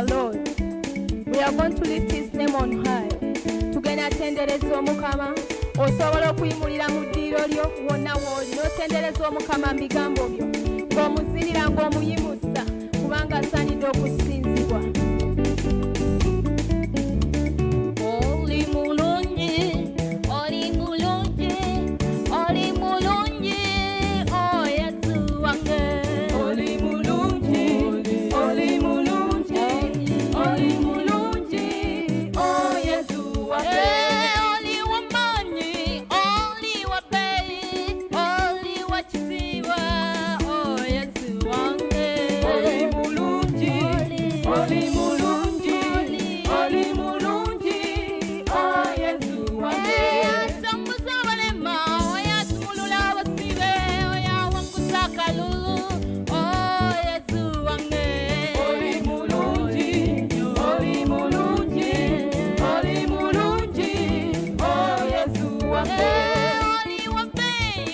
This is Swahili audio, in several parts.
the Lord. We are going to lift his name on high. Tugenda tendereza Omukama. Osobola okuyimulira mu ddiiro lyo wonna w'oli n'otendereza Omukama mu bigambo byo ng'omuzirira ng'omuyimusa kubanga asaanidde okusinzibwa. Oli mulungi, oli mulungi, oli mulungi, oh Yesu wange. Oli mulungi, oli mulungi, oli mulungi, oh Yesu wange. Oli wamanyi, oli wabei, oli wachisiwa, oh Yesu wange. Oli mulungi, oli mulungi, oli mulungi, oh Yesu wange. Atambuza abalema, oyatumulula abasibe, oyawanguza akalulu, oh Yesu wange. Oli mulungi, oli mulungi, oli mulungi, oh Yesu wange. Oli wabei,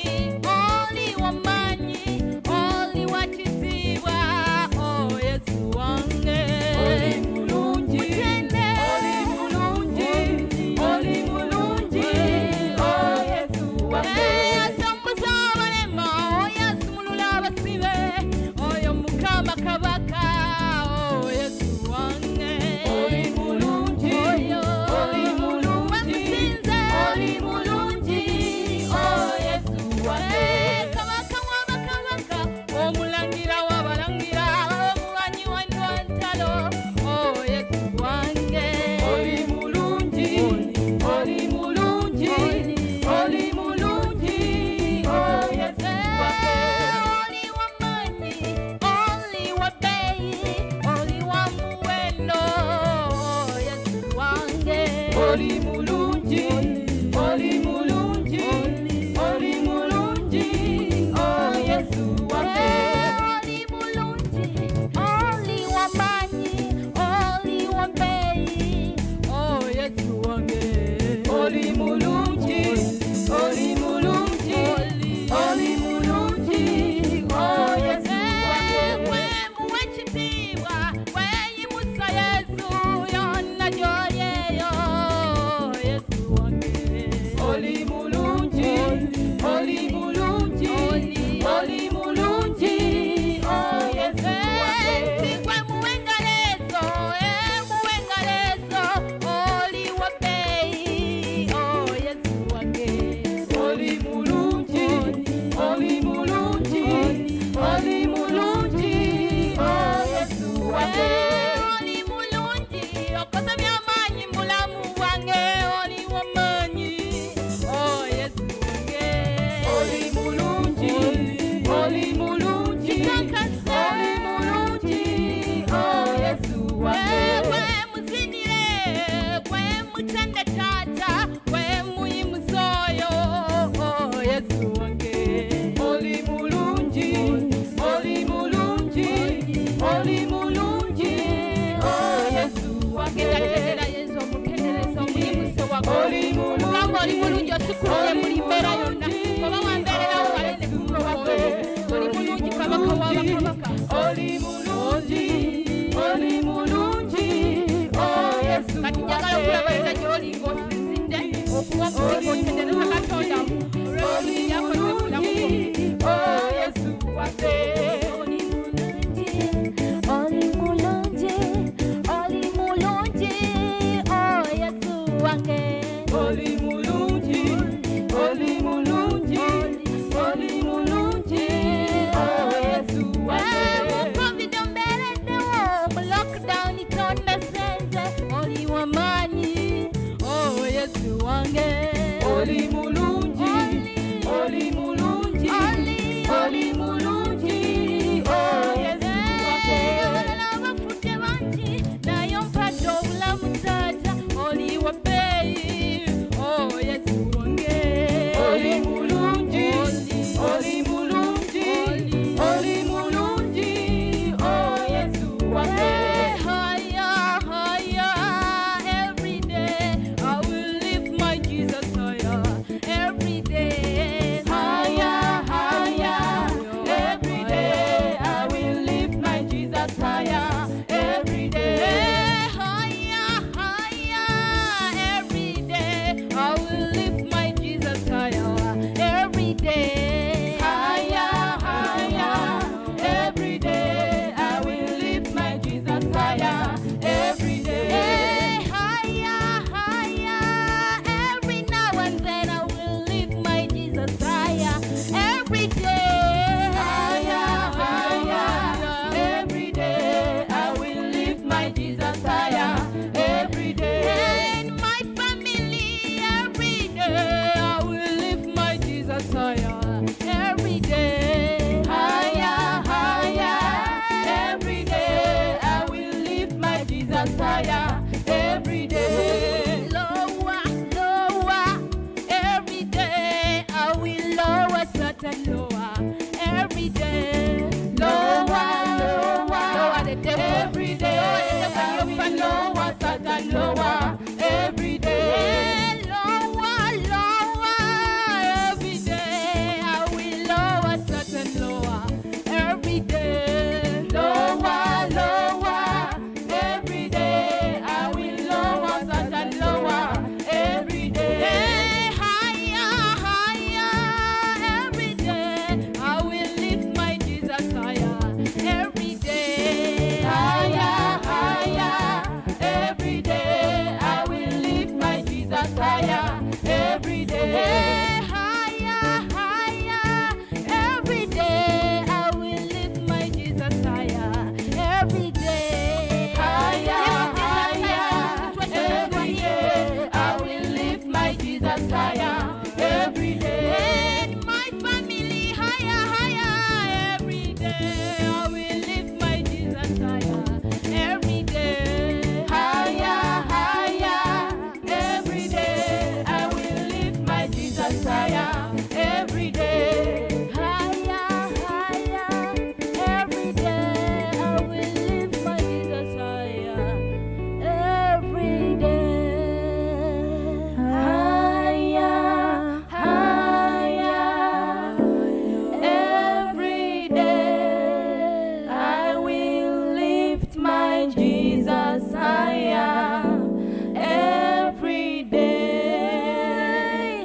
oli wamanyi, oli wachisiwa, oh Yesu wange. Oli mulungi, oli mulungi, oli mulungi, oh Yesu wange. Atambuza abalema, oyatumulula abasibe, oyo Mukama Kabaka, oh Yesu wange. Oli mulungi, oli mulungi, oli mulungi, oh Yesu wange. Kabaka w'abakabaka, omulangira w'abalangira, omuwanyi wa ntalo, oh Yesu wange. Oli mulungi, oli mulungi, oli mulungi, oh Yesu wange. Oli wamanyi, oli wabei, oli wa muwendo, oh Yesu wange. Oli mulungi, oli mulungi, oli mulungi, oh Yesu wange. Oli mulungi, oli wamanyi, oli wabei, oh Yesu wange. Oli mulungi, oli mulungi, oli mulungi, oh Yesu wange. Gwe muwekitiibwa, weeyimusa Yesu, yonna gy'oli eyo, Yesu wange. Oli mulungi, oli mulungi, oli mulungi, oh Yesu wange. Gwe muwengalezo, muwengalezo, oli wabei, oh Yesu wange. Oli mulungi, oli mulungi, oli mulungi, oh Yesu wange. Oli mulungi, okosamya amaanyi mu bulamu bwange, oli wamanyi, oh Yesu wange. Oli mulungi, oli mulungi, oli mulungi, oh Yesu wange. Gwe muzinire, gwe mutende taata, gwe muyimusa oyo, oh Yesu wange. Oli mulungi, oli mulungi, oli mulungi, oh Yesu wange. Gerageza Yesu omukenderezo omuyimusa wagwe. Oli mulungi, Mugamba oli mulungi osukulumye buli mbeera yonna. Oba wambeererawo walende ku mulo wagwe. Oli mulungi kabaka w'abakabaka. oli mulungi, oli mulungi, oh Yesu Kati njagala okulabalira gy'oli ng'osinzidde okuwa okutendereza Katonda olw'ebintu byakoze mu bulamu bwo. oh Yesu wange. Oli mulungi, oli mulungi, oli mulungi, oh Yesu wange. Oli mulungi, oli mulungi, oli mulungi, oh Yesu wange. Covid ombeereddewo, mu lockdown tonnasenze, oli wamanyi, oh Yesu wange. Oli mulungi, oli mulungi, oli mulungi, oh Yesu wange. Abalala bafudde bangi, naye ompadde obulamu taata, oli wabbeeyi, oh Yesu wange. Oli mulungi, oli mulungi, oli mulungi, oh Yesu wange. Higher, higher, every day I will lift my Jesus higher. Every Jesus higher every day. Lower, lower, every day I will lower Satan lower every day. Lower, lower, lower the devil every day. Lower Satan lower every day. Lower, lower, every day I will lower Satan lower every day. Lower, lower, every day I will lower Satan lower every day. Higher, higher, every day I will lift my Jesus higher every day. Higher, higher, every day I will lift my Jesus higher every day. Higher, higher, every day I will lift my Jesus higher every day. Higher, higher, every day I will lift my Jesus higher every day. And my family higher, higher, every day I will lift my Jesus higher every day. Higher, higher, every day I will lift my Jesus higher every day. Higher, higher, every day I will lift my Jesus higher every day. Higher, higher, every day I will lift my Jesus higher every day.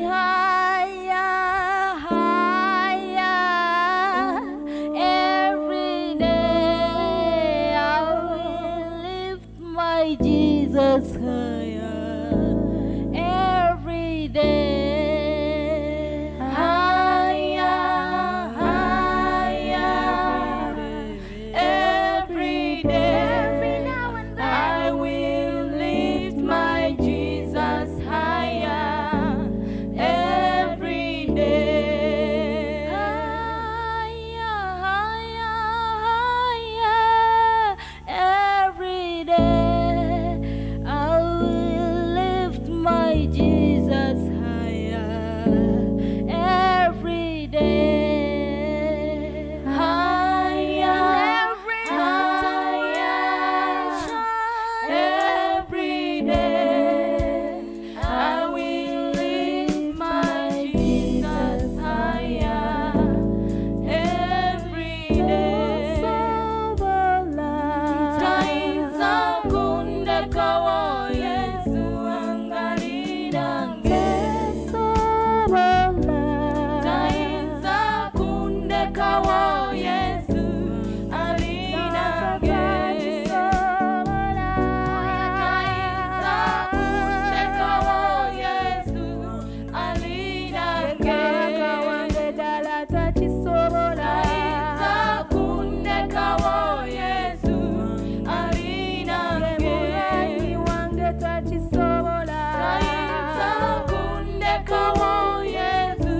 Higher, higher, every day I will lift my Jesus higher every day. Higher, higher, every day. Every now and then I will lift my Jesus higher every day. Higher, higher, higher, every day I will lift my Jesus higher every day. Higher, higher, every day I will lift my Jesus higher every day. Taiza kunde kawo Yesu angalidange. Taiza kunde kawo Yesu alidange. Taiza kunde kawo Yesu alidange. Taiza kunde kawo Yesu alidange. Taiza kunde kawo Yesu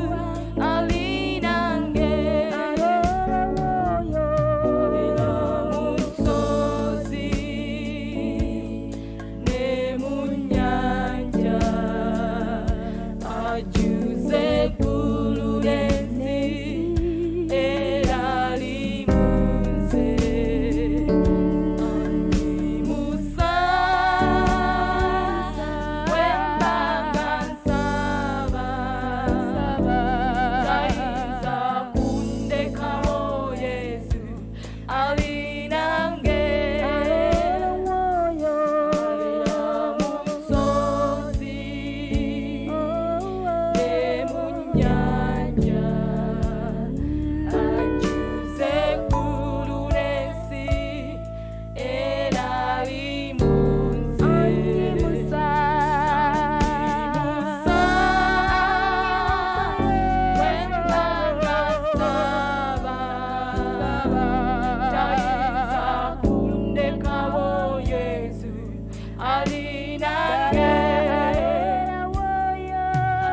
alidange. Abera musozi ne mu nyanja ajuze kululenzi era limunze animusa wembanga nsaba. Taiza kunde kawo Yesu alinange. Abera musozi ne mu nyanja ajuze kululenzi era limunze. Animusa wembanga nsaba. Taiza kunde kawo Yesu alinange.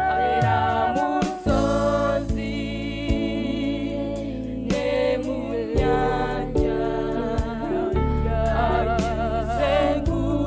Abera musozi ne mu nyanja ajuze kululenzi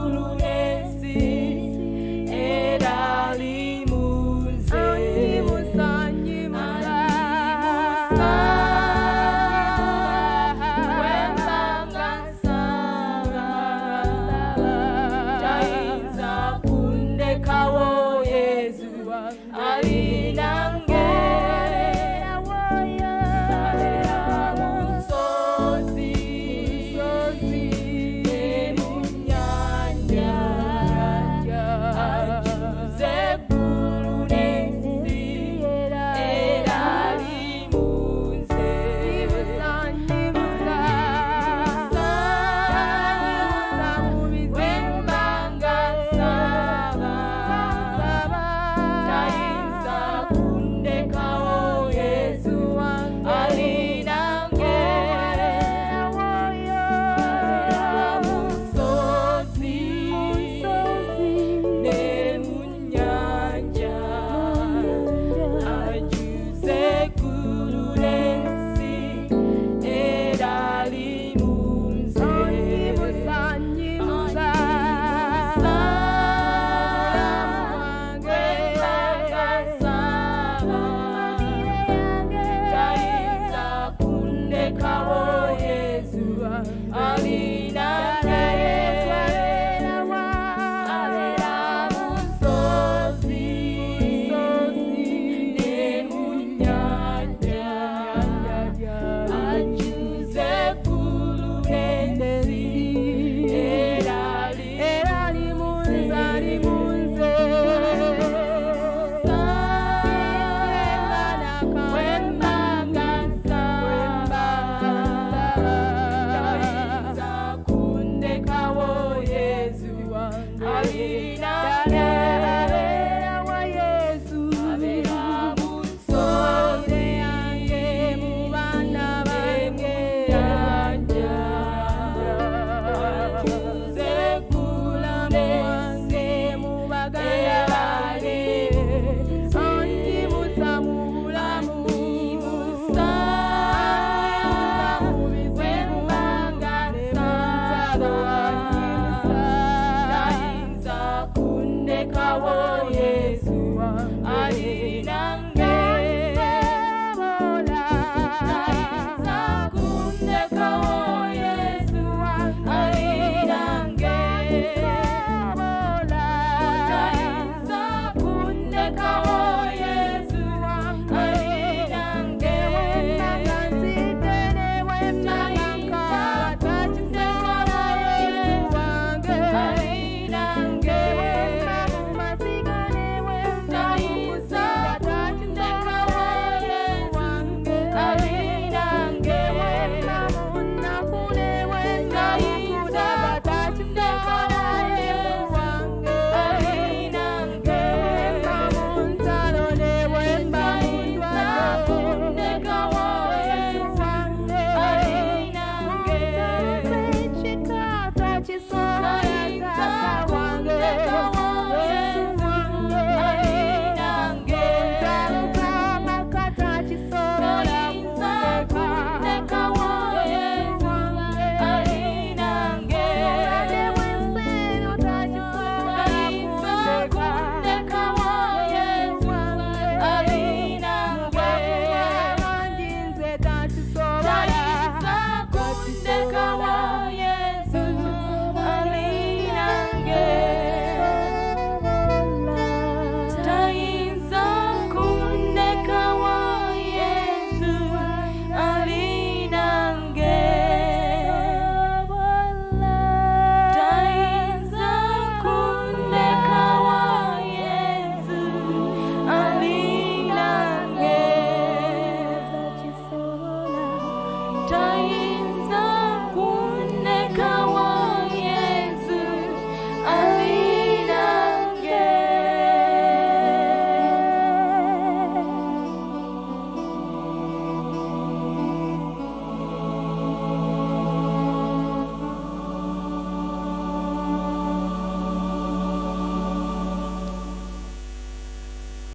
Alina